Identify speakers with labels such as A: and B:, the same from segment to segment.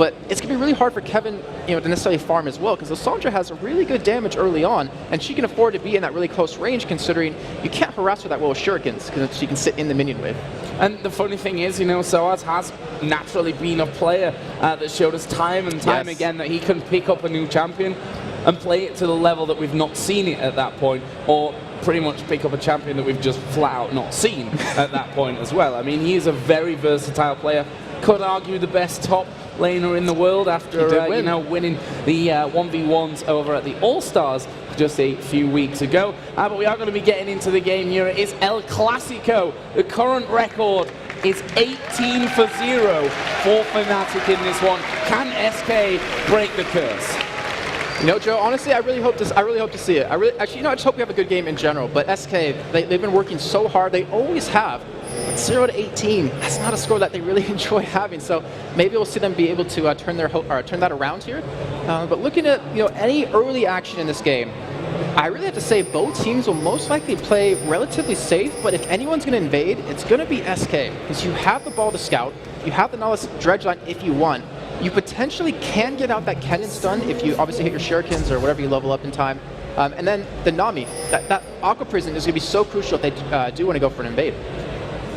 A: but it's going to be really hard for Kevin, to necessarily farm as well, because Lissandra has a really good damage early on, and she can afford to be in that really close range, considering you can't harass her that well with shurikens, because she can sit in the minion wave.
B: And the funny thing is, Soaz has naturally been a player that showed us time and time again that he can pick up a new champion and play it to the level that we've not seen it at that point, or pretty much pick up a champion that we've just flat out not seen at that point as well. I mean, he is a very versatile player. Could argue the best top laner in the world after winning the 1v1s over at the All-Stars just a few weeks ago. But we are going to be getting into the game here. It is El Clasico. The current record is 18-0 for Fnatic in this one. Can SK break the curse?
A: Joe, honestly, I really hope to see it. I just hope we have a good game in general. But SK, they've been working so hard. They always have. 0 to 18. That's not a score that they really enjoy having. So maybe we'll see them be able to turn that around here. But looking at any early action in this game, I really have to say both teams will most likely play relatively safe. But if anyone's going to invade, it's going to be SK, because you have the ball to scout. You have the Nautilus dredge line if you want. You potentially can get out that cannon stun if you obviously hit your shurikens or whatever you level up in time. And then the Nami, that Aqua Prison is going to be so crucial if they do want to go for an invade.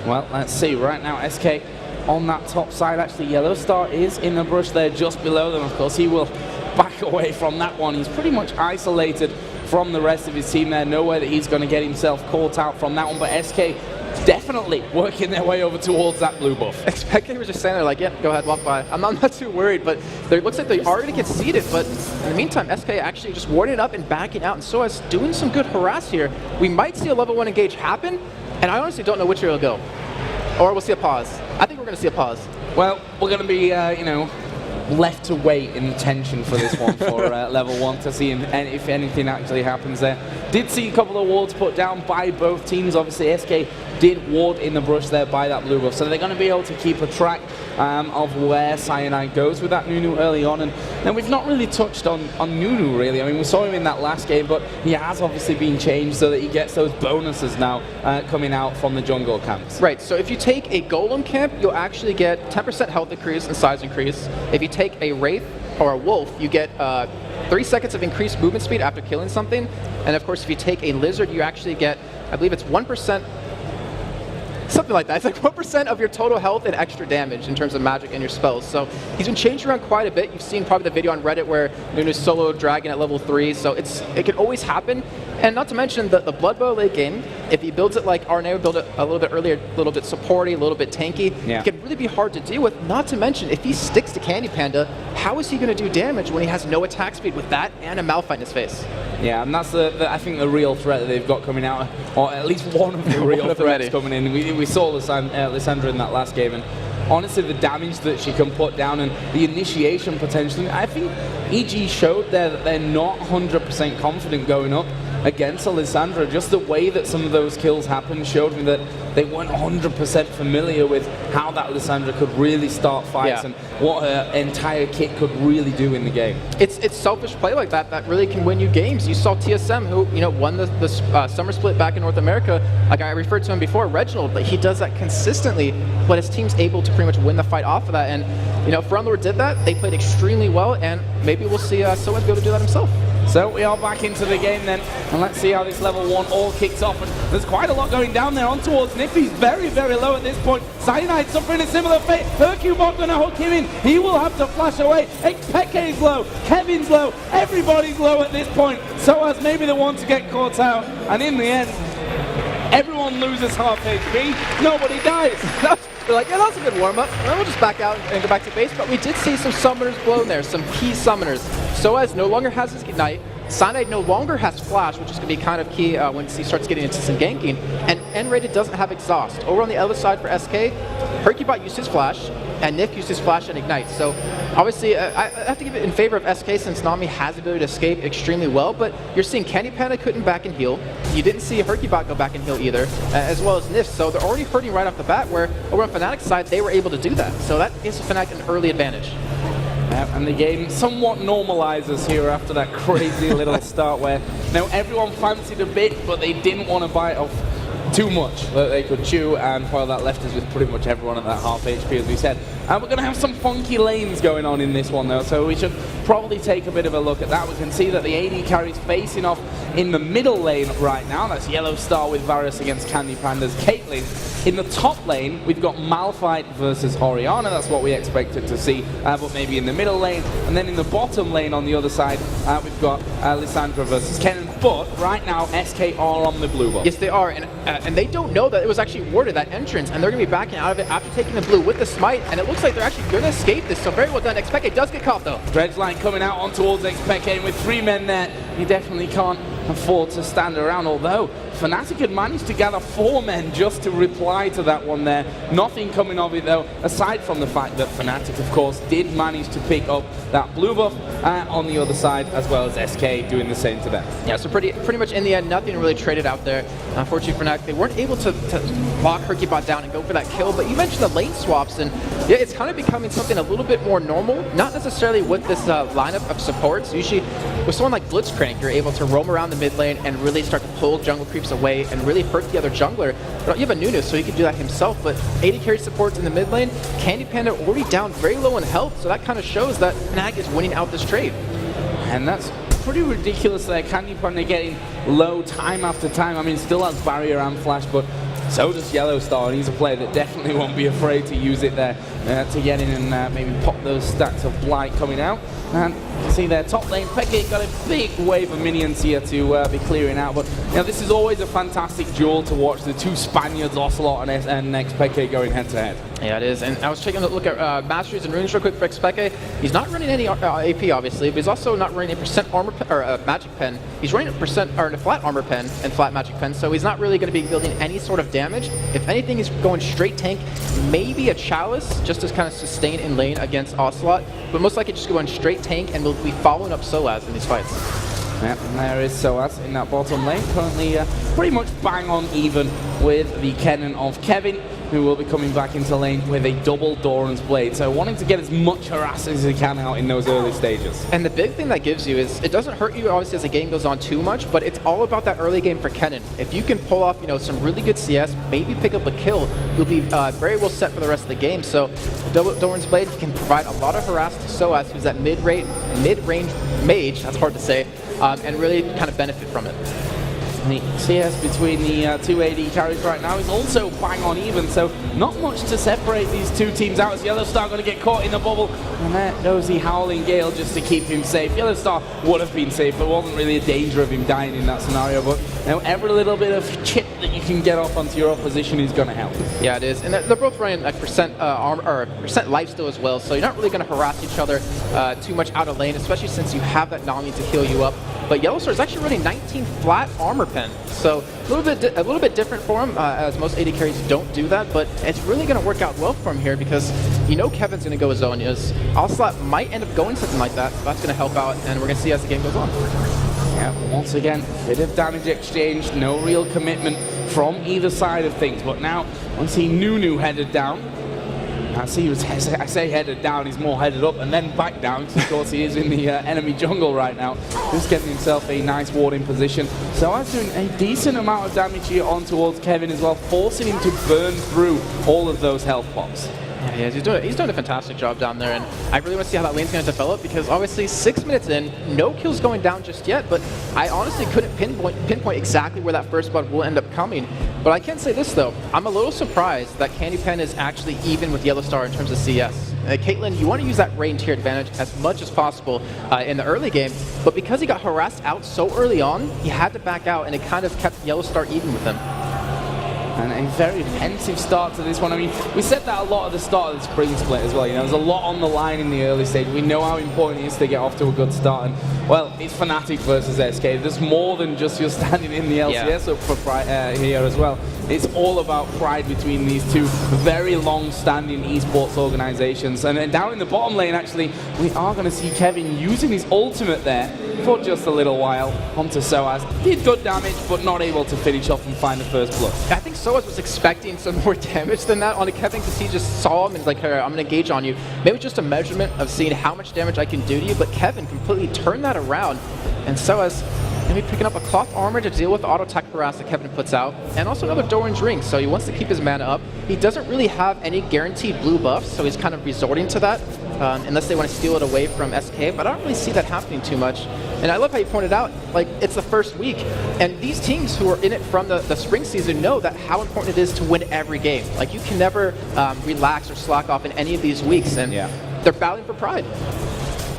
B: Well, let's see. Right now, SK on that top side. Actually, Yellow Star is in the brush there just below them. Of course, he will back away from that one. He's pretty much isolated from the rest of his team there. Nowhere that he's going to get himself caught out from that one. But SK definitely working their way over towards that blue buff.
A: Spectator was just standing there like, yeah, go ahead, walk by. I'm not too worried, but it looks like they are going to get seeded. But in the meantime, SK actually just warding up and backing out, and Soaz doing some good harass here. We might see a level 1 engage happen, and I honestly don't know which way it'll go. Or we'll see a pause. I think we're going to see a pause.
B: Well, we're going to be, left to wait in tension for this one for level 1 to see if anything actually happens there. Did see a couple of wards put down by both teams. Obviously, SK did ward in the brush there by that blue buff, so they're going to be able to keep a track of where Cyanide goes with that Nunu early on. And then we've not really touched on Nunu, really. I mean, we saw him in that last game, but he has obviously been changed so that he gets those bonuses now coming out from the jungle camps.
A: Right, so if you take a Golem camp, you'll actually get 10% health increase and size increase. If you take a Wraith or a Wolf, you get 3 seconds of increased movement speed after killing something. And of course, if you take a Lizard, you actually get, I believe it's 1%, something like that. It's like 1% of your total health and extra damage in terms of magic and your spells. So he's been changed around quite a bit. You've seen probably the video on Reddit where Nunu's solo dragon at level 3, so it can always happen. And not to mention the Blood Bow late game, if he builds it like Arne would build it a little bit earlier, a little bit supporty, a little bit tanky, it can really be hard to deal with. Not to mention, if he sticks to Candy Panda, how is he going to do damage when he has no attack speed with that and a Malphite in his face?
B: Yeah, and that's I think the real threat that they've got coming out, or at least one of the real threats coming in. We saw Lissandra in that last game, and honestly, the damage that she can put down and the initiation potentially, I think EG showed there that they're not 100% confident going up against Lissandra. Just the way that some of those kills happened showed me that they weren't 100% familiar with how that Lissandra could really start fights and what her entire kit could really do in the game.
A: It's selfish play like that that really can win you games. You saw TSM, who won the summer split back in North America. Like I referred to him before, Reginald, but he does that consistently. But his team's able to pretty much win the fight off of that. And Frontlord did that. They played extremely well, and maybe we'll see Soaz be able to do that himself.
B: So we are back into the game then, and let's see how this level 1 all kicks off. And there's quite a lot going down there on towards Nifty's very, very low at this point. Cyanide suffering a similar fate. Hercubot gonna hook him in. He will have to flash away. Peke's low, Kevin's low, everybody's low at this point. Soaz maybe the one to get caught out, and in the end, everyone loses half HP, nobody dies.
A: They're like, yeah, that's a good warm-up. Then we'll just back out and go back to base. But we did see some summoners blown there, some key summoners. Soaz no longer has his Ignite. Cyanide no longer has Flash, which is going to be kind of key when he starts getting into some ganking. And N-Rated doesn't have Exhaust. Over on the other side for SK, Hercubot used his Flash, and Nick used his Flash and Ignite. So obviously, I have to give it in favor of SK since Nami has the ability to escape extremely well. But you're seeing Candy Panda couldn't back and heal. You didn't see Hercubot go back and heal either, as well as Nif. So they're already hurting right off the bat, where over on Fnatic's side, they were able to do that. So that gives Fnatic an early advantage.
B: And the game somewhat normalizes here after that crazy little start where everyone fancied a bit, but they didn't want to bite off too much that they could chew, and while that left us with pretty much everyone at that half HP, as we said. We're going to have some funky lanes going on in this one, though, so we should probably take a bit of a look at that. We can see that the AD carry's facing off in the middle lane right now. That's Yellow Star with Varus against Candy Panda's Caitlyn. In the top lane, we've got Malphite versus Orianna. That's what we expected to see, but maybe in the middle lane. And then in the bottom lane on the other side, we've got Lissandra versus Kennen. But right now, SK are on the blue buff.
A: Yes, they are, and they don't know that it was actually warded, that entrance, and they're going to be backing out of it after taking the blue with the smite, and it looks like they're actually going to escape this, so very well done. Xpeke does get caught, though.
B: Dredge line coming out on towards Xpeke, and with 3 men there, you definitely can't afford to stand around, although Fnatic had managed to gather 4 men just to reply to that one there. Nothing coming of it, though, aside from the fact that Fnatic, of course, did manage to pick up that blue buff on the other side, as well as SK doing the same to them.
A: Yeah, so pretty much in the end, nothing really traded out there. Unfortunately for Fnatic, they weren't able to lock Herkybot down and go for that kill, but you mentioned the lane swaps, and yeah, it's kind of becoming something a little bit more normal, not necessarily with this lineup of supports. Usually, with someone like Blitzcrank, you're able to roam around the mid lane and really start to pull jungle creeps away and really hurt the other jungler. But you have a Nunu, so he can do that himself, but AD carry supports in the mid lane, Candy Panda already down very low in health, so that kind of shows that Fnatic is winning out this trade.
B: And that's pretty ridiculous there. Candy Panda getting low time after time. I mean, still has barrier and flash, but so does Yellow Star, and he's a player that definitely won't be afraid to use it there to get in and maybe pop those stacks of blight coming out. And you can see there, top lane, Peke got a big wave of minions here to be clearing out. But you know, this is always a fantastic duel to watch, the 2 Spaniards, Ocelot and Xpeke going head to head.
A: Yeah, it is. And I was taking a look at Masteries and Runes real quick for Xpeke. He's not running any AP, obviously, but he's also not running a percent armor or magic pen. He's running a flat armor pen and flat magic pen, so he's not really going to be building any sort of damage. If anything, he's going straight tank, maybe a Chalice, just to kind of sustain in lane against Ocelot, but most likely just going straight tank, and we'll be following up Soaz in these fights.
B: Yeah, and there is Soaz in that bottom lane, currently pretty much bang on even with the Kennen of Kevin, who will be coming back into lane with a double Doran's Blade, so wanting to get as much harass as he can out in those early stages.
A: And the big thing that gives you is, it doesn't hurt you obviously as the game goes on too much, but it's all about that early game for Kennen. If you can pull off, you know, some really good CS, maybe pick up a kill, you'll be very well set for the rest of the game. So Doran's Blade can provide a lot of harass to Soaz, who's that mid-range mage, that's hard to say, and really kind of benefit from it.
B: The CS between the 2 AD carries right now is also bang on even, so not much to separate these 2 teams out, as Yellow Star going to get caught in the bubble, and there goes the Howling Gale just to keep him safe. Yellow Star would have been safe, there wasn't really a danger of him dying in that scenario, but you know, every little bit of chip that you can get off onto your opposition is going to help.
A: Yeah, it is, and they're both running like percent armor or percent lifesteal as well, so you're not really going to harass each other too much out of lane, especially since you have that Nami to heal you up. But Yellow Star is actually running 19 flat armor pen, so a little bit different for him, as most AD carries don't do that. But it's really going to work out well for him here, because you know Kevin's going to go Zonias. Ocelot might end up going something like that, so that's going to help out, and we're going to see as the game goes on.
B: Yeah, once again, bit of damage exchange, no real commitment from either side of things. But now, once see Nunu headed down, I say headed down, he's more headed up and then back down, because of course he is in the enemy jungle right now. Just getting himself a nice warding position. So I'm doing a decent amount of damage here on towards Kevin as well, forcing him to burn through all of those health pots.
A: Yeah, he's doing a fantastic job down there, and I really want to see how that lane's going to develop, because obviously 6 minutes in, no kills going down just yet, but I honestly couldn't pinpoint exactly where that first blood will end up coming. But I can say this though, I'm a little surprised that Candy Pen is actually even with Yellow Star in terms of CS. Caitlyn, you want to use that range tier advantage as much as possible in the early game, but because he got harassed out so early on, he had to back out, and it kind of kept Yellow Star even with him.
B: And a very pensive start to this one. I mean, we said that a lot at the start of the spring split as well. You know, there's a lot on the line in the early stage. We know how important it is to get off to a good start. And, well, it's Fnatic versus SK. There's more than just you're standing in the LCS up for here as well. It's all about pride between these 2 very long-standing esports organizations. And then down in the bottom lane, actually, we are going to see Kevin using his ultimate there for just a little while onto Soaz. Did good damage, but not able to finish off and find the first blood.
A: I think Soaz was expecting some more damage than that on Kevin, because he just saw him and like, hey, I'm going to engage on you. Maybe just a measurement of seeing how much damage I can do to you, but Kevin completely turned that around, and Soaz Going to be picking up a cloth armor to deal with the auto attack harass that Kevin puts out, and also another Doran's Ring, so he wants to keep his mana up. He doesn't really have any guaranteed blue buffs, so he's kind of resorting to that, unless they want to steal it away from SK, but I don't really see that happening too much. And I love how you pointed out, like, it's the first week, and these teams who are in it from the spring season know that how important it is to win every game. Like, you can never relax or slack off in any of these weeks, and they're battling for pride.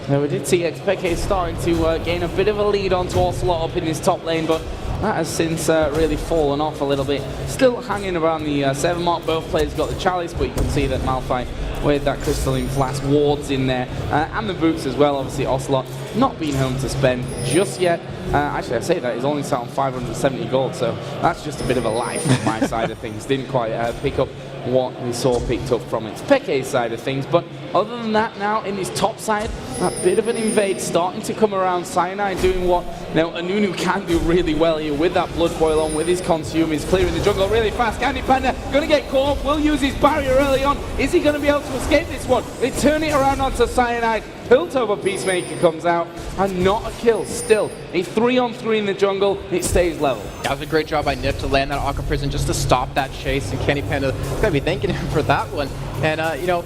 B: Now, we did see XPK starting to gain a bit of a lead onto Ocelot up in his top lane, but that has since really fallen off a little bit. Still hanging around the 7 mark. Both players got the chalice, but you can see that Malphite with that crystalline flask wards in there, and the boots as well. Obviously, Ocelot not being home to spend just yet. Actually, I say that he's only sat on 570 gold, so that's just a bit of a lie from my side of things. Didn't quite pick up what we saw picked up from its Peke's side of things, but other than that, now in his top side, a bit of an invade starting to come around. Cyanide doing what now Anunu can do really well here with that Blood Boil on, with his Consume. He's clearing the jungle really fast. Candy Panda going to get caught, will use his barrier early on. Is he going to be able to escape this one? They turn it around onto Cyanide. Piltover Peacemaker comes out, and not a kill. Still, a 3-on-3 in the jungle. It stays level.
A: That was a great job by Nip to land that Aqua Prison just to stop that chase, and Candy Panda is going to be thanking him for that one. And, you know,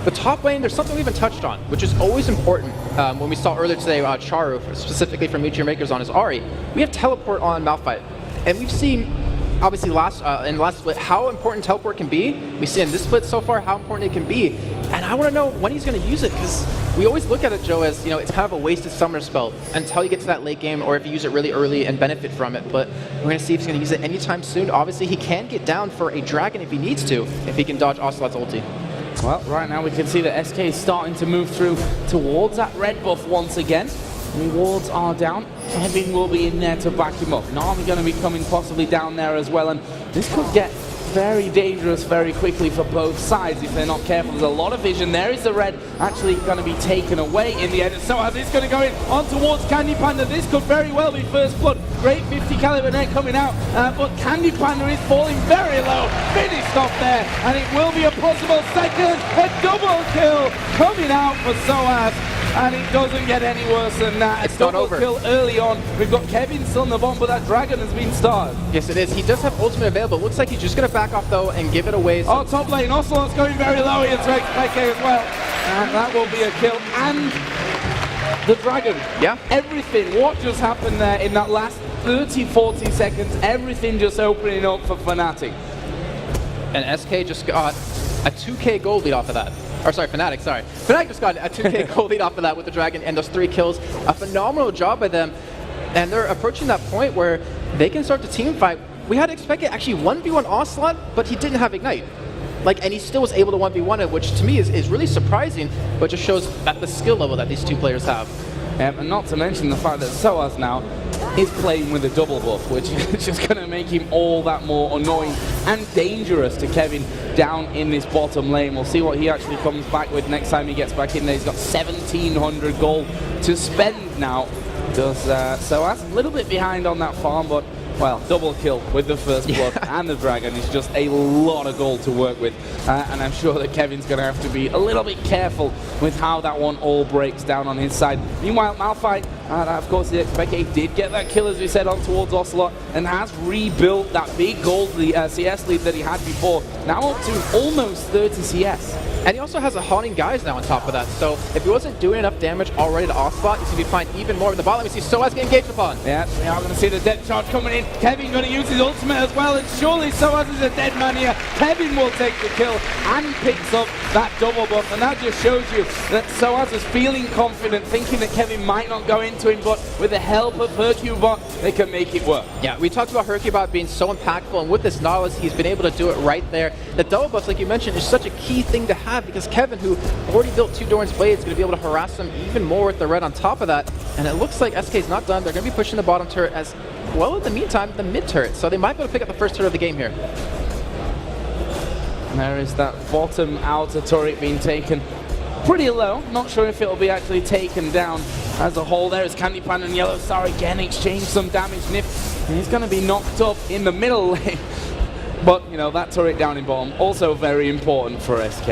A: the top lane, there's something we haven't touched on, which is always important. When we saw earlier today, Charu, specifically from Meteor Makers on his Ahri, we have teleport on Malphite. And we've seen, obviously, in the last split, how important teleport can be. We see in this split so far how important it can be. And I want to know when he's going to use it, because we always look at it, Joe, as, you know, it's kind of a wasted summoner spell until you get to that late game, or if you use it really early and benefit from it. But we're going to see if he's going to use it anytime soon. Obviously, he can get down for a dragon if he needs to, if he can dodge Ocelot's ulti.
B: Well, right now we can see that SK is starting to move through towards that red buff once again. Rewards are down. Kevin will be in there to back him up. Na'Vi going to be coming possibly down there as well, and this could get very dangerous very quickly for both sides if they're not careful. There's a lot of vision. There is the red actually going to be taken away in the end. So as it's going to go in on towards Candy Panda, this could very well be first blood. Great 50 caliber net coming out, but Candy Panda is falling very low. Finished off there, and it will be a possible second. A double kill coming out for Soaz. And it doesn't get any worse than that.
A: It's not over.
B: Kill early on. We've got Kevin still on the bomb, but that dragon has been started.
A: Yes, it is. He does have ultimate available. Looks like he's just going to back off, though, and give it away. So
B: oh, top lane. Ocelot's going very low here to XPK as well. And that will be a kill. And the dragon.
A: Yeah.
B: Everything. What just happened there in that last 30, 40 seconds? Everything just opening up for Fnatic.
A: And SK just got a 2K gold lead off of that. Or sorry, Fnatic, sorry. Fnatic just got a 2K gold lead off of that with the dragon and those 3 kills. A phenomenal job by them. And they're approaching that point where they can start to team fight. We had expected actually 1v1 Ocelot, but he didn't have Ignite. And he still was able to 1v1 it, which to me is really surprising, but just shows at the skill level that these two players have.
B: And not to mention the fact that Soaz now is playing with a double buff, which is just going to make him all that more annoying and dangerous to Kevin down in this bottom lane. We'll see what he actually comes back with next time he gets back in there. He's got 1,700 gold to spend now. Does Soaz a little bit behind on that farm, but well, double kill with the first blood and the dragon is just a lot of gold to work with. And I'm sure that Kevin's going to have to be a little bit careful with how that one all breaks down on his side. Meanwhile, Malphite, of course, the XPK did get that kill, as we said, on towards Ocelot, and has rebuilt that big gold CS lead that he had before. Now up to almost 30 CS.
A: And he also has a Haunting Guise now on top of that. So if he wasn't doing enough damage already to Ocelot, he's going to be fine even more in the bot. Let me see Soaz get engaged upon.
B: Yeah, we are going to see the depth charge coming in. Kevin going to use his ultimate as well, and surely Soaz is a dead man here. Kevin will take the kill and picks up that double buff, and that just shows you that Soaz is feeling confident, thinking that Kevin might not go into him, but with the help of Hercubot, they can make it work.
A: Yeah, we talked about Hercubot being so impactful, and with this Nautilus, he's been able to do it right there. The double buffs, like you mentioned, is such a key thing to have, because Kevin, who already built 2 Doran's Blades, is going to be able to harass them even more with the red on top of that. And it looks like SK's not done. They're going to be pushing the bottom turret as well, in the meantime, the mid turret. So they might be able to pick up the first turret of the game here.
B: And there is that bottom outer turret being taken pretty low. Not sure if it'll be actually taken down as a whole. There is Candy Panda and Yellow Star again, exchange some damage. Nip, he's going to be knocked up in the middle lane. But, you know, that turret down in bottom, also very important for SK.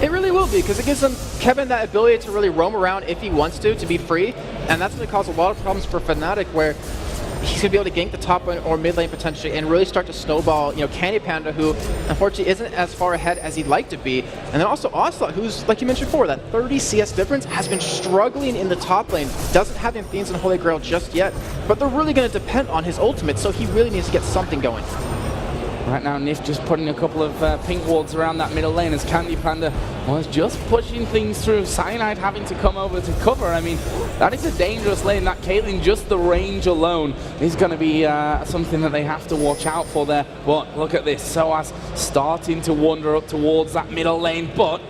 A: It really will be, because it gives Kevin that ability to really roam around if he wants to be free, and that's going to cause a lot of problems for Fnatic, where he's going to be able to gank the top lane or mid lane potentially and really start to snowball, you know, Candy Panda, who unfortunately isn't as far ahead as he'd like to be. And then also Ocelot, who's, like you mentioned before, that 30 CS difference, has been struggling in the top lane, doesn't have Amphians and Holy Grail just yet, but they're really going to depend on his ultimate, so he really needs to get something going.
B: Right now, Nif just putting a couple of pink wards around that middle lane as Candy Panda was just pushing things through. Cyanide having to come over to cover. I mean, that is a dangerous lane. That Caitlyn, just the range alone is going to be something that they have to watch out for there. But look at this. SOAS starting to wander up towards that middle lane, but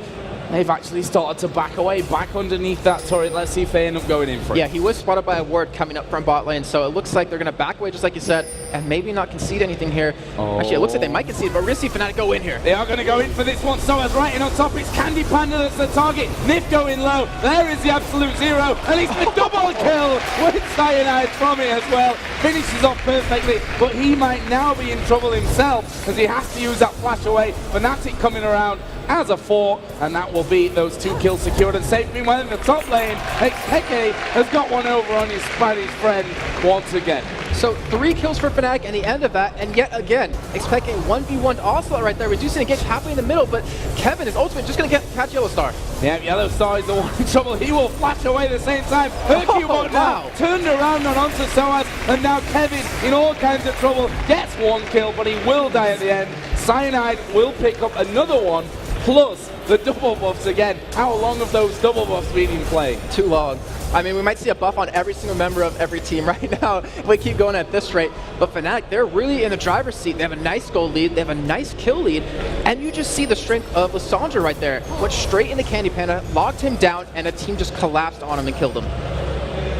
B: they've actually started to back away, back underneath that turret. Let's see if they end up going in for it.
A: Yeah, he was spotted by a ward coming up from bot lane, so it looks like they're going to back away just like you said, and maybe not concede anything here. Oh. Actually, it looks like they might concede, but we're going to see Fnatic go in here.
B: They are going to go in for this one. SOAS right in on top. It's Candy Panda that's the target. Nif going low. There is the absolute zero, and he's the double kill with Cyanide from it as well. Finishes off perfectly, but he might now be in trouble himself because he has to use that flash away. Fnatic coming around as a 4, and that will be those 2 kills secured and safe. Meanwhile, in the top lane, Peke has got one over on his Spanish friend once again.
A: So 3 kills for Fnatic and the end of that, and yet again, expecting 1v1 Ocelot right there, reducing the engage halfway in the middle, but Kevin, his ultimate, just going to catch Yellow Star.
B: Yeah, Yellow Star is the one in trouble. He will flash away at the same time. Hercule now turned around and onto SOAS, and now Kevin, in all kinds of trouble, gets 1 kill, but he will die at the end. Cyanide will pick up another one, plus the double buffs again. How long have those double buffs been in play?
A: Too long. I mean, we might see a buff on every single member of every team right now if we keep going at this rate. But Fnatic, they're really in the driver's seat. They have a nice goal lead, they have a nice kill lead, and you just see the strength of Lissandra right there. Went straight into Candy Panda, locked him down, and the team just collapsed on him and killed him.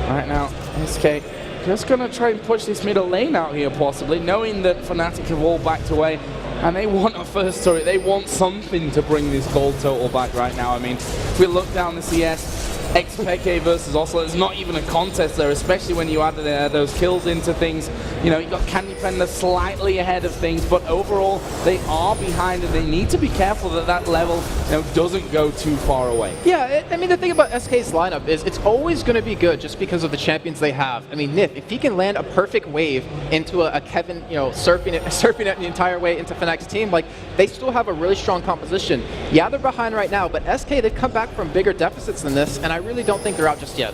B: Right now, SK just going to try and push this middle lane out here possibly, knowing that Fnatic have all backed away. And they want a first turret. They want something to bring this gold total back right now. I mean, if we look down the CS, Peke versus Ocelot, it's not even a contest there, especially when you add those kills into things. You know, you got Candy Panda slightly ahead of things, but overall, they are behind, and they need to be careful that that level, you know, doesn't go too far away.
A: Yeah, I mean, the thing about SK's lineup is it's always going to be good just because of the champions they have. I mean, Nif, if he can land a perfect wave into a Kevin, you know, surfing it the entire way into Fnatic's team, like, they still have a really strong composition. Yeah, they're behind right now, but SK, they've come back from bigger deficits than this, and I really don't think they're out just yet.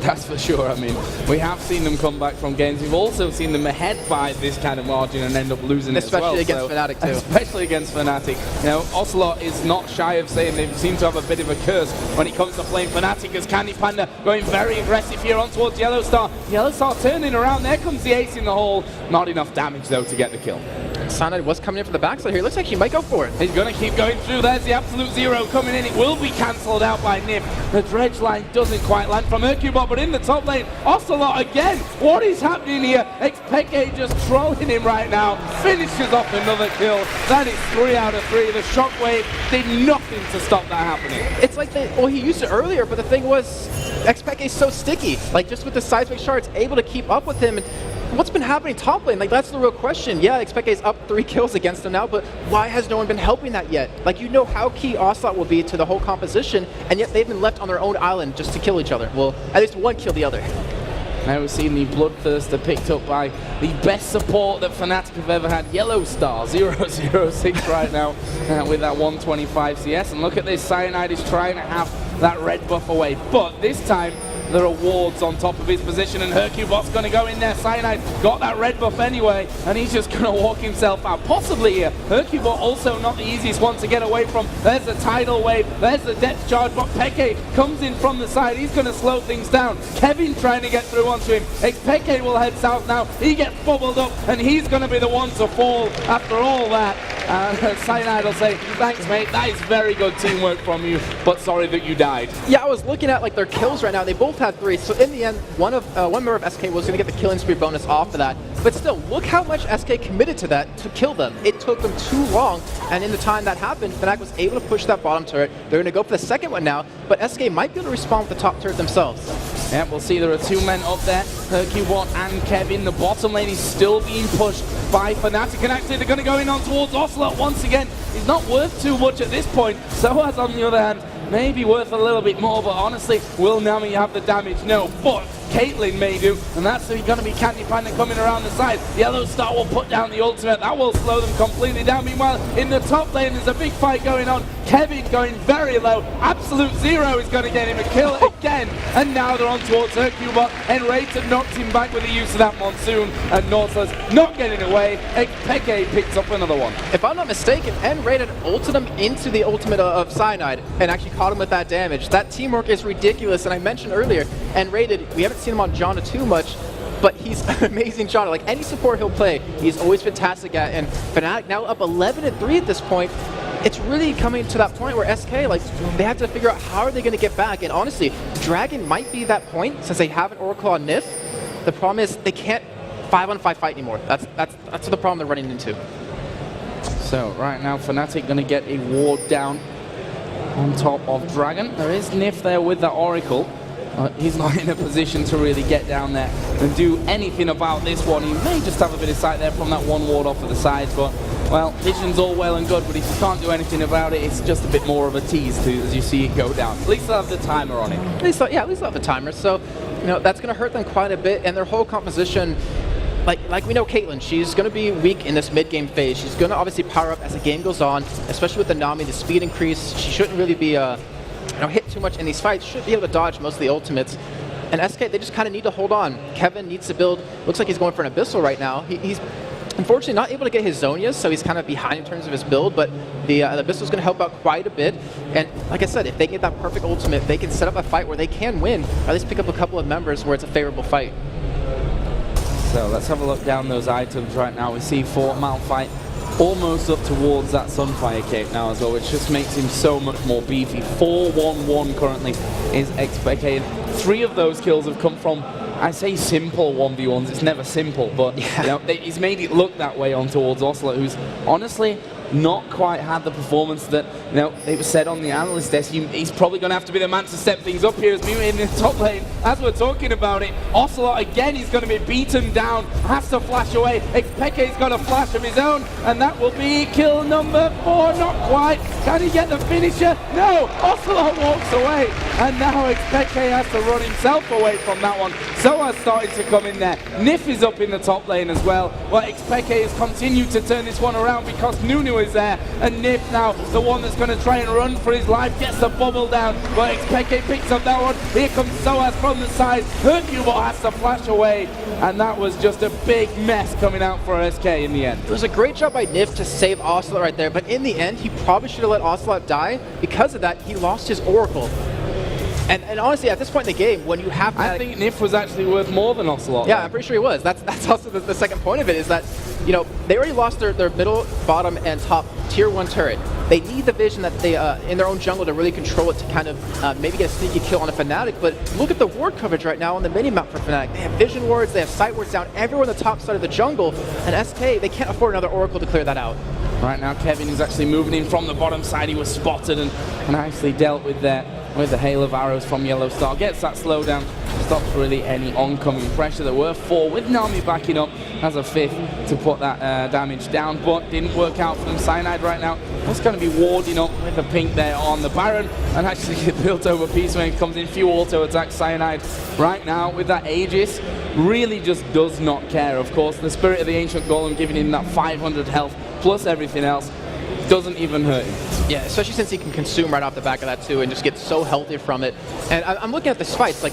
B: That's for sure. I mean, we have seen them come back from games. We've also seen them ahead by this kind of margin and end up losing
A: especially
B: it as well.
A: Against Fnatic too.
B: Especially against Fnatic. You know, Ocelot is not shy of saying they seem to have a bit of a curse when it comes to playing Fnatic, as Candy Panda going very aggressive here on towards Yellow Star. Yellow Star turning around. There comes the ace in the hole. Not enough damage though to get the kill.
A: Cyanide was coming in for the backside here. Looks like he might go for it.
B: He's going to keep going through. There's the absolute zero coming in. It will be cancelled out by Nif. The dredge line doesn't quite land from Hercubot, but in the top lane, Ocelot again. What is happening here? Peke just trolling him right now. Finishes off another kill. That is 3 out of 3. The shockwave did nothing to stop that happening.
A: It's like, well, he used it earlier, but the thing was, Peke is so sticky. Like, just with the seismic shards, able to keep up with him. And what's been happening top lane? Like, that's the real question. Yeah, Peke is up 3 kills against him now, but why has no one been helping that yet? Like, you know how key Ocelot will be to the whole composition, and yet they've been left on their own island just to kill each other. Well, at least one kill the other.
B: Now we've seen the Bloodthirster picked up by the best support that Fnatic have ever had. Yellow Star, 0-0-6 right now with that 125 CS. And look at this, Cyanide is trying to have that red buff away, but this time there are wards on top of his position, and Hercubot's going to go in there. Cyanide got that red buff anyway, and he's just going to walk himself out. Possibly here. Hercubot also not the easiest one to get away from. There's the tidal wave. There's the depth charge, but Peke comes in from the side. He's going to slow things down. Kevin trying to get through onto him. Peke will head south now. He gets bubbled up, and he's going to be the one to fall after all that. Cyanide will say, thanks mate, that is very good teamwork from you, but sorry that you died.
A: Yeah, I was looking at like their kills right now. They both had 3, so in the end, one member of SK was going to get the killing spree bonus off of that. But still, look how much SK committed to that to kill them. It took them too long, and in the time that happened, Fnatic was able to push that bottom turret. They're going to go for the second one now, but SK might be able to respawn with the top turret themselves.
B: Yeah, we'll see there are 2 men up there, Hercubot and Kevin. The bottom lane is still being pushed by Fnatic, and actually they're going to go in on towards Ocelot once again. He's not worth too much at this point. Soaz, on the other hand, maybe worth a little bit more, but honestly, will Nami have the damage? No, but Caitlyn may do, and that's going to be Candy Panda coming around the side. Yellow Star will put down the ultimate. That will slow them completely down. Meanwhile, in the top lane, there's a big fight going on. Kevin going very low. Absolute Zero is going to get him a kill again. And now they're on towards Hercubot. And Rayton knocked him back with the use of that Monsoon. And Nautilus not getting away. Peke picks up another one.
A: If I'm not mistaken, N-Rated ulted him into the ultimate of Cyanide and actually caught him with that damage. That teamwork is ridiculous. And I mentioned earlier, N-Rated, we haven't seen him on Janna too much, but he's an amazing Janna. Like any support he'll play, he's always fantastic at. And Fnatic now up 11-3 at this point. It's really coming to that point where SK, like, they have to figure out how are they going to get back. And honestly, Dragon might be that point since they have an Oracle on Nif. The problem is they can't 5-on-5 fight anymore. That's the problem they're running into.
B: So right now, Fnatic going to get a ward down on top of Dragon. There is Nif there with the Oracle. He's not in a position to really get down there and do anything about this one. He may just have a bit of sight there from that one ward off of the sides, but, well, vision's all well and good, but if you can't do anything about it, it's just a bit more of a tease as you see it go down. At least they'll have the timer on it.
A: At least they'll have the timer, so, you know, that's going to hurt them quite a bit, and their whole composition, like we know Caitlyn, she's going to be weak in this mid-game phase. She's going to obviously power up as the game goes on, especially with the Nami, the speed increase. She shouldn't really be hit too much in these fights. Should be able to dodge most of the ultimates. And SK, they just kind of need to hold on. Kevin needs to build. Looks like he's going for an Abyssal right now. He's unfortunately not able to get his Zonias, so he's kind of behind in terms of his build, but the Abyssal's going to help out quite a bit. And like I said, if they get that perfect ultimate, they can set up a fight where they can win, or at least pick up a couple of members where it's a favorable fight.
B: So let's have a look down those items right now. We see Fort Malphite almost up towards that Sunfire Cape now as well, which just makes him so much more beefy. 4-1-1 currently is XPK. 3 of those kills have come from, I say simple 1v1s, it's never simple, but
A: yeah,
B: you know, he's made it look that way on towards Ocelot, who's honestly not quite had the performance that, you know, it was said on the analyst desk. He's probably going to have to be the man to step things up here as we in the top lane. As we're talking about it, Ocelot again, he's going to be beaten down, has to flash away. XPK's got a flash of his own, and that will be kill number 4. Not quite. Can he get the finisher? No! Ocelot walks away, and now XPK has to run himself away from that one. Soaz started to come in there. Nif is up in the top lane as well. Well, XPK has continued to turn this one around because Nunu is there, and Nif now, the one that's going to try and run for his life, gets the bubble down, but XPK picks up that one. Here comes Soaz from the side. Hercubot has to flash away, and that was just a big mess coming out for SK in the end.
A: It was a great job by Nif to save Ocelot right there, but in the end, he probably should have let Ocelot die. Because of that, he lost his Oracle. And honestly, at this point in the game, when you have that,
B: I think Nif was actually worth more than Ocelot.
A: Yeah, I'm pretty sure he was. That's also the second point of it, is that, you know, they already lost their middle, bottom, and top tier 1 turret. They need the vision that they in their own jungle to really control it, to kind of maybe get a sneaky kill on a Fnatic. But look at the ward coverage right now on the mini-map for Fnatic. They have vision wards, they have sight wards down everywhere on the top side of the jungle, and SK, they can't afford another Oracle to clear that out.
B: Right now, Kevin is actually moving in from the bottom side. He was spotted and nicely dealt with there with the hail of arrows from Yellow Star. Gets that slowdown, stops really any oncoming pressure. There were 4 with Nami backing up as a 5th to put that damage down, but didn't work out for them. Cyanide right now was going to be warding up with a pink there on the Baron, and actually built over Peacemaker comes in. Few auto attacks. Cyanide right now with that Aegis really just does not care. Of course, the Spirit of the Ancient Golem giving him that 500 health plus everything else doesn't even hurt him.
A: Yeah, especially since he can consume right off the back of that too and just get so healthy from it. And I'm looking at this fight, it's like,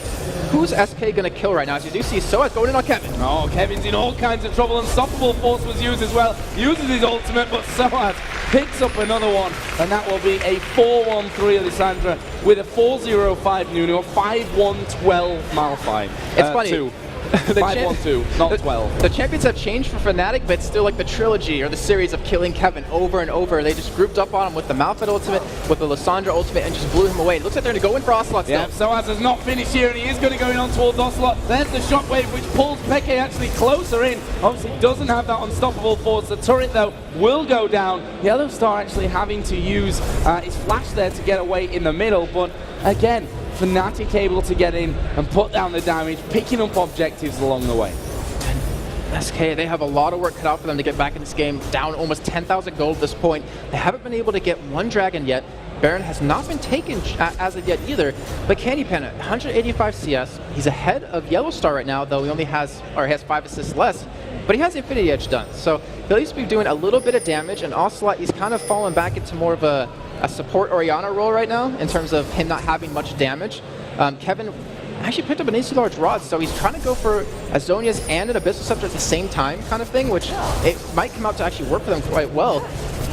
A: who's SK going to kill right now? As you do see, Soaz going in on Kevin.
B: Oh, Kevin's in all kinds of trouble. Unstoppable Force was used as well. Uses his ultimate, but Soaz picks up another one, and that will be a 4-1-3 Alessandra with a 4-0-5 Nuno, a 5-1-12 Malphite.
A: It's funny.
B: 2. 5-1-2, not 12.
A: The champions have changed for Fnatic, but it's still like the trilogy or the series of killing Kevin over and over. They just grouped up on him with the Malphite ultimate, with the Lysandra ultimate, and just blew him away. It looks like they're going to go in for Ocelot still.
B: Yeah, Soaz has not finished here, and he is going to go in on towards Ocelot. There's the shockwave, which pulls Peke actually closer in. Obviously doesn't have that unstoppable force. The turret, though, will go down. Yellow Star actually having to use his flash there to get away in the middle, but again, Fnatic able to get in and put down the damage, picking up objectives along the way.
A: SK, they have a lot of work cut out for them to get back in this game, down almost 10,000 gold at this point. They haven't been able to get one dragon yet. Baron has not been taken as of yet either, but Candy Panda, 185 CS. He's ahead of Yellow Star right now, though he only has 5 assists less, but he has the Infinity Edge done. So he'll at least be doing a little bit of damage, and Ocelot, he's kind of fallen back into more of a support Orianna role right now, in terms of him not having much damage. Kevin actually picked up an AC large rod, so he's trying to go for a Zhonya's and an Abyssal Scepter at the same time kind of thing, which it might come out to actually work for them quite well.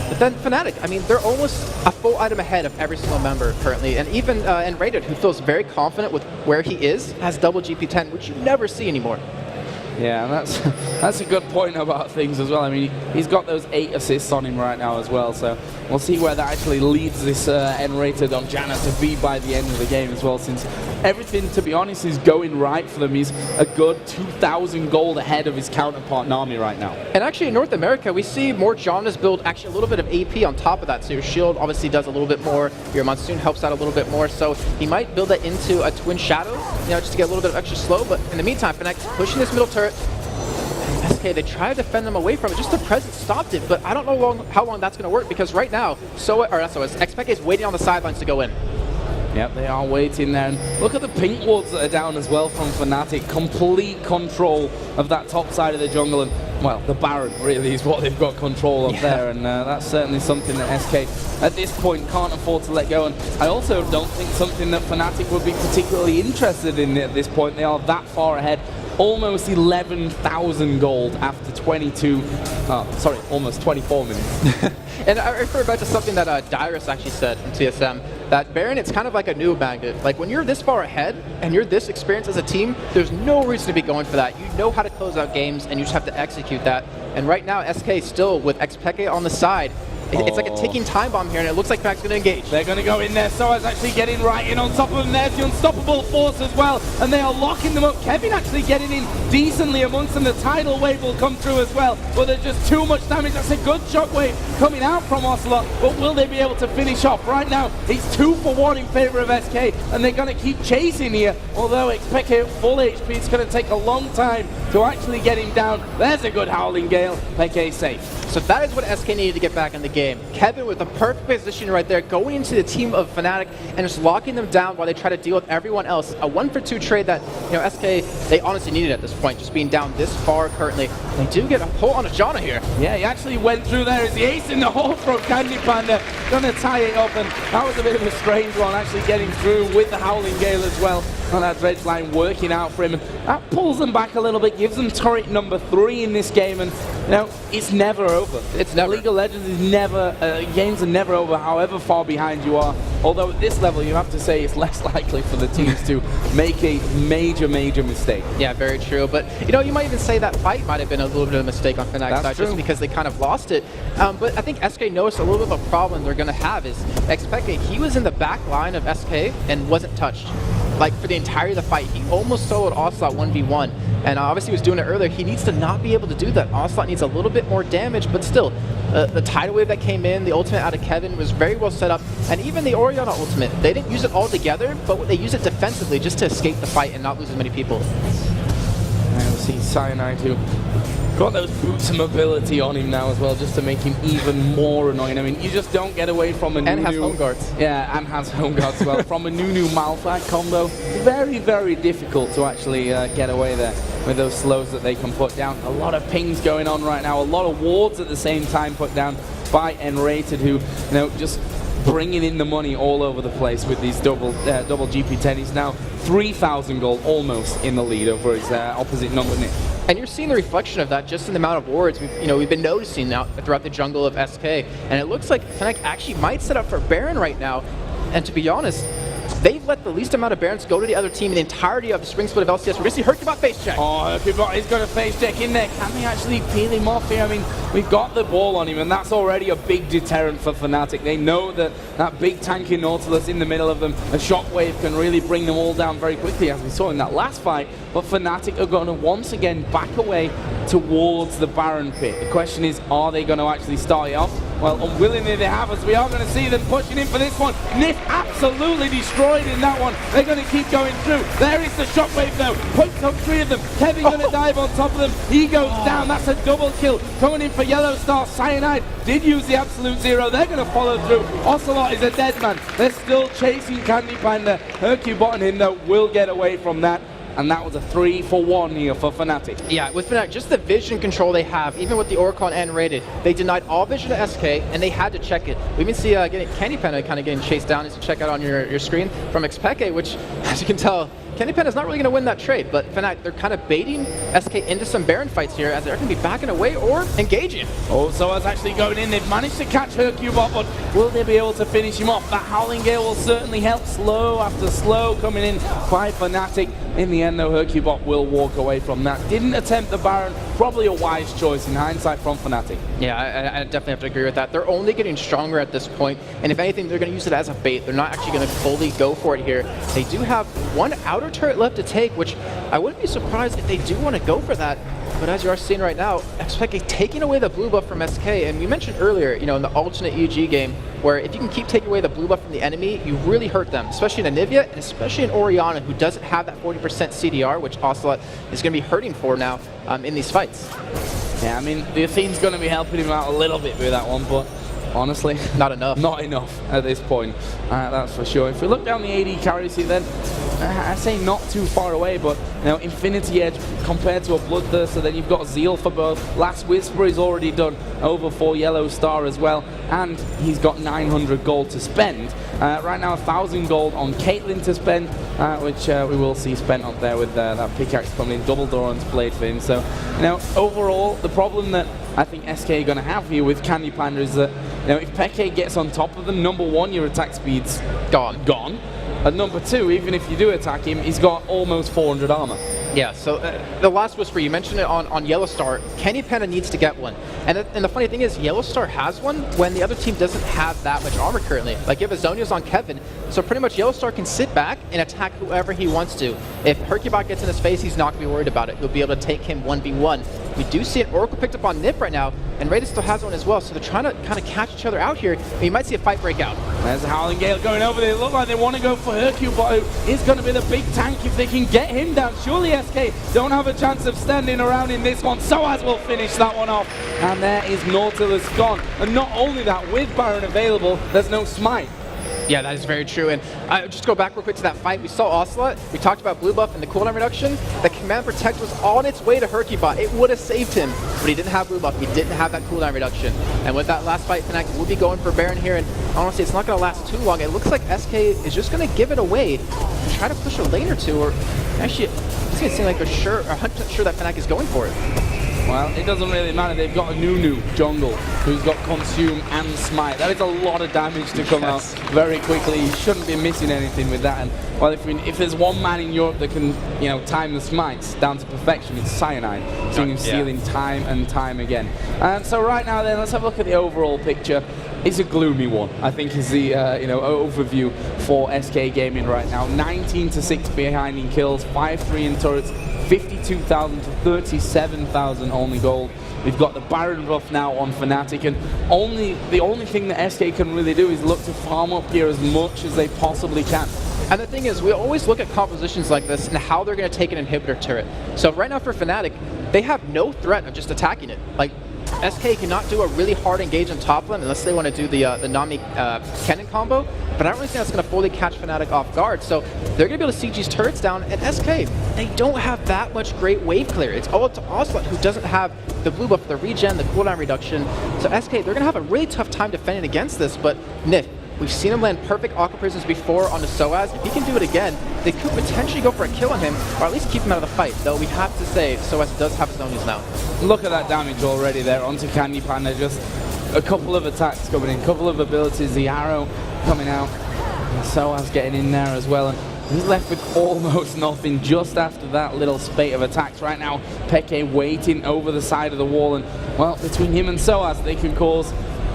A: But then Fnatic, I mean, they're almost a full item ahead of every single member currently, and even Rated, who feels very confident with where he is, has double GP10, which you never see anymore.
B: Yeah, and that's a good point about things as well. I mean, he's got those 8 assists on him right now as well, so we'll see where that actually leads this N-rated on Janna to be by the end of the game as well, since everything, to be honest, is going right for them. He's a good 2,000 gold ahead of his counterpart Nami right now.
A: And actually in North America, we see more Janna's build, actually a little bit of AP on top of that, so your shield obviously does a little bit more, your Monsoon helps out a little bit more, so he might build that into a Twin Shadow, you know, just to get a little bit of extra slow, but in the meantime, Fnatic's pushing this middle turret. SK, they try to defend them away from it, just the presence stopped it, but I don't know how long that's going to work, because right now, XPK is waiting on the sidelines to go in.
B: Yep, they are waiting there. And look at the pink wards that are down as well from Fnatic. Complete control of that top side of the jungle. And, well, the Baron really is what they've got control of there. And that's certainly something that SK at this point can't afford to let go. And I also don't think something that Fnatic would be particularly interested in at this point. They are that far ahead. Almost 11,000 gold after almost 24 minutes.
A: And I refer back to something that Dyrus actually said from TSM, that Baron, it's kind of like a noob magnet. Like when you're this far ahead and you're this experienced as a team, there's no reason to be going for that. You know how to close out games and you just have to execute that. And right now, SK still with XPK on the side. It's like a ticking time bomb here, and it looks like Fnac's going to engage.
B: They're going to go in there. Soa's actually getting right in on top of them. There's the unstoppable force as well, and they are locking them up. Kevin actually getting in decently amongst them. The tidal wave will come through as well, but there's just too much damage. That's a good shockwave coming out from Ocelot, but will they be able to finish off? Right now, it's 2 for 1 in favor of SK, and they're going to keep chasing here, although expect full HP. It's going to take a long time to actually get him down. There's a good Howling Gale. PK safe.
A: So that is what SK needed to get back in the game. Kevin with the perfect position right there, going into the team of Fnatic and just locking them down while they try to deal with everyone else. A 1-for-2 trade that, you know, SK, they honestly needed at this point, just being down this far currently. They do get a pull on a Janna here.
B: Yeah, he actually went through there as the ace in the hole from Candy Panda. Gonna tie it up, and that was a bit of a strange one, actually getting through with the Howling Gale as well. And that dredge line working out for him, and that pulls them back a little bit, gives them turret number 3 in this game, and you know, it's never over.
A: It's never.
B: League of Legends is never, games are never over, however far behind you are. Although at this level, you have to say it's less likely for the teams to make a major mistake.
A: Yeah, very true. But you know, you might even say that fight might have been a little bit of a mistake on Fnac's side, just because they kind of lost it. But I think SK noticed a little bit of a problem they're going to have is XPK. He was in the back line of SK and wasn't touched. Like for the entirety of the fight, he almost soloed Ocelot 1v1, and obviously he was doing it earlier. He needs to not be able to do that. Ocelot needs a little bit more damage, but still, the tidal wave that came in, the ultimate out of Kevin was very well set up, and even the Orianna ultimate, they didn't use it all together, but they used it defensively just to escape the fight and not lose as many people.
B: And we'll see Cyanide who got those boots of mobility on him now as well, just to make him even more annoying. I mean, you just don't get away from a
A: And has home guards.
B: Yeah, and has home guards as well. From a Nunu Malphite combo, very difficult to actually get away there with those slows that they can put down. A lot of pings going on right now, a lot of wards at the same time put down by N-rated, who, you know, just bringing in the money all over the place with these double GP10. He's now 3,000 gold almost in the lead over his opposite number Nick.
A: And you're seeing the reflection of that just in the amount of wards we've been noticing now throughout the jungle of SK. And it looks like Fnatic actually might set up for Baron right now. And to be honest, they've let the least amount of Barons go to the other team in the entirety of the spring split of LCS. We're going to see Hercubot face check.
B: Oh, Hercubot, he's got a face check in there. Can they actually peel him off here? I mean, we've got the ball on him, and that's already a big deterrent for Fnatic. They know that that big tanky Nautilus in the middle of them, a shockwave can really bring them all down very quickly, as we saw in that last fight. But Fnatic are going to once again back away towards the Baron pit. The question is, are they going to actually start it off? well, unwillingly they have, as we are going to see them pushing in for this one. Nif absolutely destroyed in that one. They're going to keep going through. There is the shockwave though. Points on 3 of them. Kevin going to dive on top of them. He goes down. That's a double kill. Coming in for Yellow Star. Cyanide did use the absolute zero. They're going to follow through. Ocelot is a dead man. They're still chasing Candy Panda. Hercubot in though will get away from that. And that was a 3-for-1 here for Fnatic.
A: Yeah, with Fnatic, just the vision control they have, even with the Oricon and Rated, they denied all vision to SK, and they had to check it. We even see Candy Panda kind of getting chased down, as you check out on your screen, from Xpeke, which, as you can tell, Candy Panda's not really going to win that trade, but Fnatic, they're kind of baiting SK into some Baron fights here, as they're going to be backing away or engaging.
B: Oh, Soaz actually going in. They've managed to catch Hercubot, but will they be able to finish him off? That Howling Gale will certainly help. Slow after slow coming in by Fnatic. In the end, though, Hercubot will walk away from that. Didn't attempt the Baron. Probably a wise choice in hindsight from Fnatic.
A: Yeah, I definitely have to agree with that. They're only getting stronger at this point, and if anything, they're going to use it as a bait. They're not actually going to fully go for it here. They do have one outer turret left to take, which I wouldn't be surprised if they do want to go for that. But as you are seeing right now, Xpeke taking away the blue buff from SK, and we mentioned earlier, in the alternate EG game, where if you can keep taking away the blue buff from the enemy, you really hurt them, especially in Anivia, and especially in Orianna, who doesn't have that 40% CDR, which Ocelot is going to be hurting for now in these fights.
B: Yeah, I mean, the Athene's going to be helping him out a little bit with that one, but honestly,
A: not enough.
B: Not enough at this point, that's for sure. If we look down the AD carry seat, then I say not too far away, but Infinity Edge compared to a Bloodthirster, then you've got Zeal for both. Last Whisper is already done over for Yellow Star as well, and he's got 900 gold to spend. Right now, 1,000 gold on Caitlyn to spend, which we will see spent up there with that pickaxe coming in. Double Doran's blade for him. So, overall, the problem that I think SK are going to have here with Candy Panda is that, if Peke gets on top of them, number one, your attack speed's gone. And number two, even if you do attack him, he's got almost 400 armor. Yeah,
A: so the last Whisper, you mentioned it on Yellow Star. Candy Panda needs to get one. And the funny thing is, Yellow Star has one when the other team doesn't have that much armor currently. Like, you have Azonia's on Kevin, so pretty much Yellow Star can sit back and attack whoever he wants to. If Hercubot gets in his face, he's not going to be worried about it. He'll be able to take him 1v1. We do see an Oracle picked up on Nip right now, and Raiden still has one as well, so they're trying to kind of catch each other out here. And you might see a fight break out.
B: There's a Howling Gale going over there. It looks like they want to go for Hercubot, who is going to be the big tank if they can get him down. Surely SK don't have a chance of standing around in this one. Soaz will finish that one off. And there is Nautilus gone. And not only that, with Baron available, there's no smite.
A: Yeah, that is very true. And just go back real quick to that fight. We saw Ocelot. We talked about blue buff and the cooldown reduction. The Command Protect was on its way to Hercubot. It would have saved him, but he didn't have blue buff. He didn't have that cooldown reduction. And with that last fight, Fnatic will be going for Baron here. And honestly, it's not going to last too long. It looks like SK is just going to give it away to try to push a lane or two. Or actually, it's going to seem like they're 100% sure that Fnatic is going for it.
B: Well, it doesn't really matter. They've got a Nunu jungle who's got Consume and Smite. That is a lot of damage to come out very quickly. You shouldn't be missing anything with that. And well, if there's one man in Europe that can, time the smites down to perfection, it's Cyanide. Seeing him stealing time and time again. So right now, then, let's have a look at the overall picture. It's a gloomy one, I think, is the overview for SK Gaming right now. 19-6 behind in kills, 5-3 in turrets. 52,000 to 37,000 only gold. We've got the Baron buff now on Fnatic, and the only thing that SK can really do is look to farm up here as much as they possibly can.
A: And the thing is, we always look at compositions like this and how they're going to take an inhibitor turret. So right now for Fnatic, they have no threat of just attacking it. Like, SK cannot do a really hard engage on top lane unless they want to do the Nami Kennen combo, but I don't really think that's going to fully catch Fnatic off guard. So they're going to be able to siege these turrets down, and SK, they don't have that much great wave clear. It's all up to Ocelot, who doesn't have the blue buff, the regen, the cooldown reduction. So SK, they're going to have a really tough time defending against this, but Nif, we've seen him land perfect Aqua Prisms before on the Soaz. If he can do it again, they could potentially go for a kill on him, or at least keep him out of the fight. Though we have to say, Soaz does have Zonias now.
B: Look at that damage already there onto Candy Panda. Just a couple of attacks coming in, a couple of abilities, the arrow coming out, and Soaz getting in there as well. And he's left with almost nothing just after that little spate of attacks. Right now, Peke waiting over the side of the wall, and well, between him and Soaz, they can cause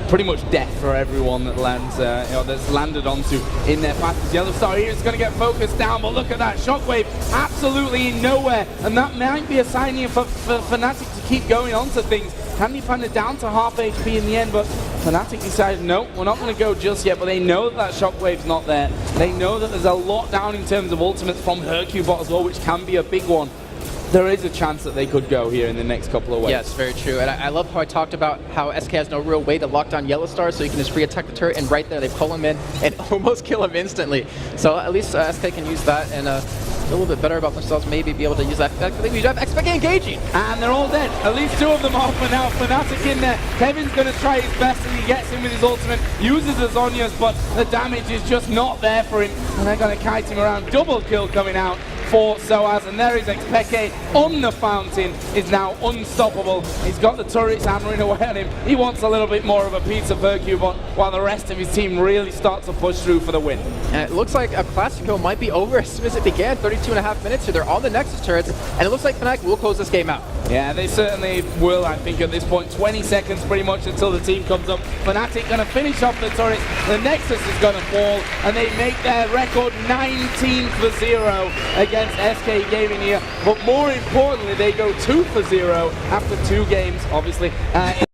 B: pretty much death for everyone that lands, that's landed onto in their path. As Yellow Star here is going to get focused down, but look at that shockwave, absolutely in nowhere, and that might be a sign here for Fnatic to keep going onto things. Candy Panda down to half HP in the end, but Fnatic decided, no, we're not going to go just yet, but they know that Shockwave's not there. They know that there's a lot down in terms of ultimates from Hercubot as well, which can be a big one. There is a chance that they could go here in the next couple of waves.
A: Yes, very true. And I love how I talked about how SK has no real way to lock down Yellow Star, so you can just re-attack the turret, and right there they pull him in and almost kill him instantly. So at least SK can use that and a little bit better about themselves, maybe be able to use that. I think we have XPK engaging.
B: And they're all dead. At least 2 of them are for now. Fnatic in there. Kevin's going to try his best, and he gets him with his ultimate, uses the Zhonya's, but the damage is just not there for him. And they're going to kite him around. Double kill coming out for Soaz, and there is XPK on the fountain, is now unstoppable. He's got the turrets hammering away at him. He wants a little bit more of a piece of Hercubot, while the rest of his team really start to push through for the win.
A: And it looks like a Classico might be over as soon as it began. 32.5 minutes, so they're on the Nexus turrets, and it looks like Fnatic will close this game out.
B: Yeah, they certainly will, I think, at this point. 20 seconds pretty much until the team comes up. Fnatic going to finish off the turret. The Nexus is going to fall, and they make their record 19-0 against SK Gaming here. But more importantly, they go 2-0 after 2 games, obviously.